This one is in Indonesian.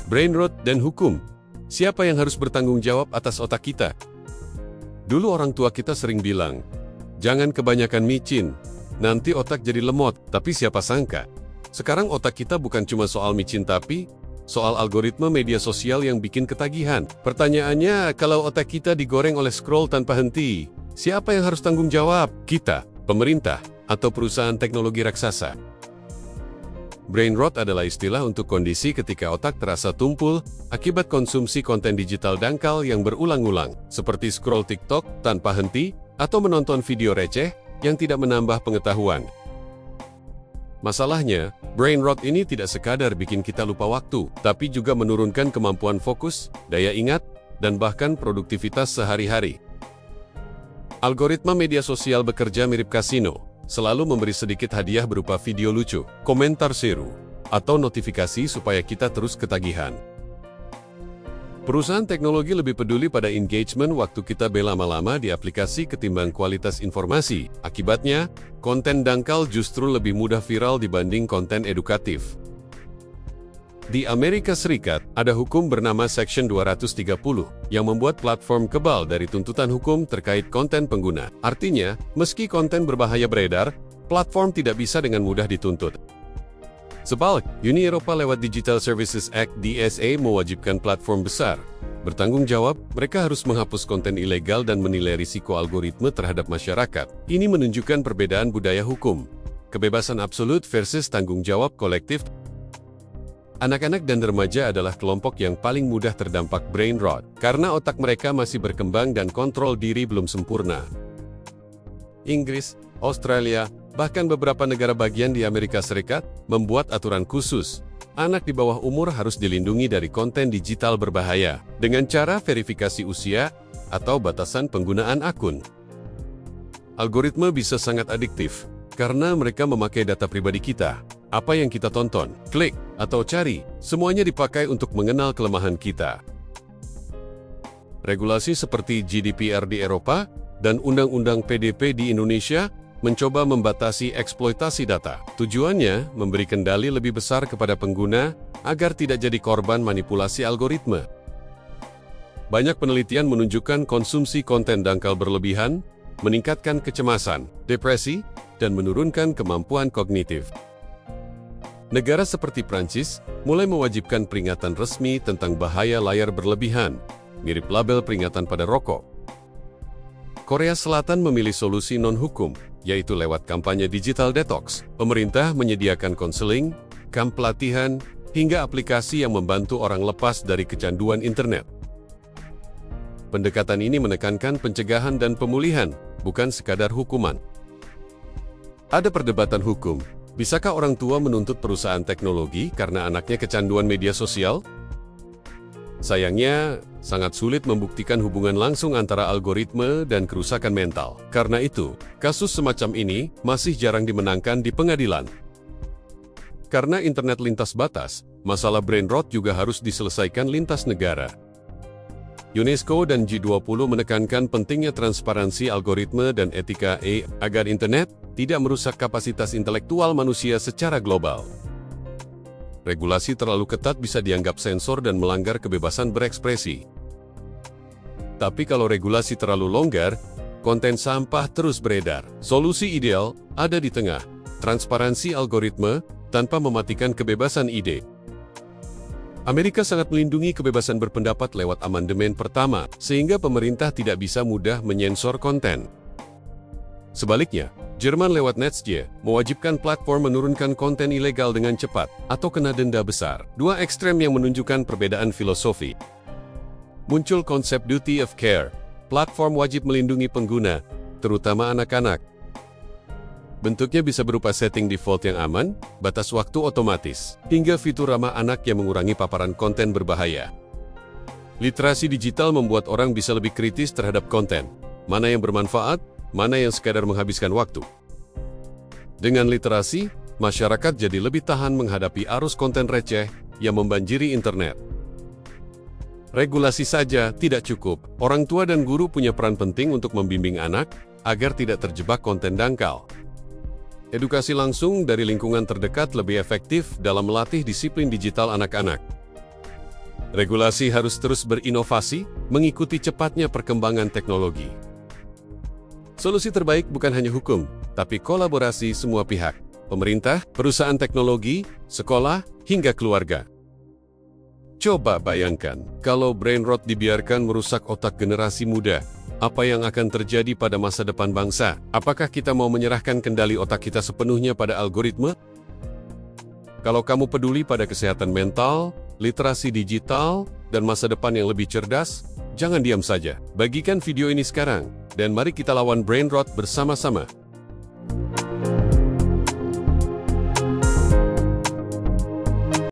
Brain rot dan hukum. Siapa yang harus bertanggung jawab atas otak kita? Dulu orang tua kita sering bilang, jangan kebanyakan micin, nanti otak jadi lemot, tapi siapa sangka. Sekarang otak kita bukan cuma soal micin tapi soal algoritma media sosial yang bikin ketagihan. Pertanyaannya, kalau otak kita digoreng oleh scroll tanpa henti, siapa yang harus tanggung jawab? Kita, pemerintah, atau perusahaan teknologi raksasa? Brain rot adalah istilah untuk kondisi ketika otak terasa tumpul akibat konsumsi konten digital dangkal yang berulang-ulang, seperti scroll TikTok tanpa henti atau menonton video receh yang tidak menambah pengetahuan. Masalahnya, brain rot ini tidak sekadar bikin kita lupa waktu, tapi juga menurunkan kemampuan fokus, daya ingat, dan bahkan produktivitas sehari-hari. Algoritma media sosial bekerja mirip kasino, selalu memberi sedikit hadiah berupa video lucu, komentar seru, atau notifikasi supaya kita terus ketagihan. Perusahaan teknologi lebih peduli pada engagement waktu kita berlama-lama di aplikasi ketimbang kualitas informasi. Akibatnya, konten dangkal justru lebih mudah viral dibanding konten edukatif. Di Amerika Serikat, ada hukum bernama Section 230 yang membuat platform kebal dari tuntutan hukum terkait konten pengguna. Artinya, meski konten berbahaya beredar, platform tidak bisa dengan mudah dituntut. Sebalik, Uni Eropa lewat Digital Services Act (DSA) mewajibkan platform besar bertanggung jawab. Mereka harus menghapus konten ilegal dan menilai risiko algoritma terhadap masyarakat. Ini menunjukkan perbedaan budaya hukum, kebebasan absolut versus tanggung jawab kolektif. Anak-anak dan remaja adalah kelompok yang paling mudah terdampak brain rot, karena otak mereka masih berkembang dan kontrol diri belum sempurna. Inggris, Australia, bahkan beberapa negara bagian di Amerika Serikat membuat aturan khusus. Anak di bawah umur harus dilindungi dari konten digital berbahaya dengan cara verifikasi usia atau batasan penggunaan akun. Algoritma bisa sangat adiktif karena mereka memakai data pribadi kita. Apa yang kita tonton, klik, atau cari, semuanya dipakai untuk mengenal kelemahan kita. Regulasi seperti GDPR di Eropa dan Undang-Undang PDP di Indonesia mencoba membatasi eksploitasi data. Tujuannya memberi kendali lebih besar kepada pengguna agar tidak jadi korban manipulasi algoritma. Banyak penelitian menunjukkan konsumsi konten dangkal berlebihan meningkatkan kecemasan, depresi, dan menurunkan kemampuan kognitif. Negara seperti Prancis mulai mewajibkan peringatan resmi tentang bahaya layar berlebihan, mirip label peringatan pada rokok. Korea Selatan memilih solusi non-hukum, yaitu lewat kampanye digital detox. Pemerintah menyediakan konseling, kamp pelatihan, hingga aplikasi yang membantu orang lepas dari kecanduan internet. Pendekatan ini menekankan pencegahan dan pemulihan, bukan sekadar hukuman. Ada perdebatan hukum. Bisakah orang tua menuntut perusahaan teknologi karena anaknya kecanduan media sosial? Sayangnya, sangat sulit membuktikan hubungan langsung antara algoritma dan kerusakan mental. Karena itu, kasus semacam ini masih jarang dimenangkan di pengadilan. Karena internet lintas batas, masalah brain rot juga harus diselesaikan lintas negara. UNESCO dan G20 menekankan pentingnya transparansi algoritma dan etika AI agar internet tidak merusak kapasitas intelektual manusia secara global. Regulasi terlalu ketat bisa dianggap sensor dan melanggar kebebasan berekspresi. Tapi kalau regulasi terlalu longgar, konten sampah terus beredar. Solusi ideal ada di tengah, transparansi algoritma tanpa mematikan kebebasan ide. Amerika sangat melindungi kebebasan berpendapat lewat amandemen pertama, sehingga pemerintah tidak bisa mudah menyensor konten. Sebaliknya, Jerman lewat Netzje mewajibkan platform menurunkan konten ilegal dengan cepat atau kena denda besar. Dua ekstrem yang menunjukkan perbedaan filosofi. Muncul konsep duty of care. Platform wajib melindungi pengguna, terutama anak-anak. Bentuknya bisa berupa setting default yang aman, batas waktu otomatis, hingga fitur ramah anak yang mengurangi paparan konten berbahaya. Literasi digital membuat orang bisa lebih kritis terhadap konten, mana yang bermanfaat, mana yang sekadar menghabiskan waktu. Dengan literasi, masyarakat jadi lebih tahan menghadapi arus konten receh yang membanjiri internet. Regulasi saja tidak cukup, orang tua dan guru punya peran penting untuk membimbing anak agar tidak terjebak konten dangkal. Edukasi langsung dari lingkungan terdekat lebih efektif dalam melatih disiplin digital anak-anak. Regulasi harus terus berinovasi, mengikuti cepatnya perkembangan teknologi. Solusi terbaik bukan hanya hukum, tapi kolaborasi semua pihak. Pemerintah, perusahaan teknologi, sekolah, hingga keluarga. Coba bayangkan, kalau brain rot dibiarkan merusak otak generasi muda, apa yang akan terjadi pada masa depan bangsa? Apakah kita mau menyerahkan kendali otak kita sepenuhnya pada algoritma? Kalau kamu peduli pada kesehatan mental, literasi digital, dan masa depan yang lebih cerdas, jangan diam saja. Bagikan video ini sekarang, dan mari kita lawan brain rot bersama-sama.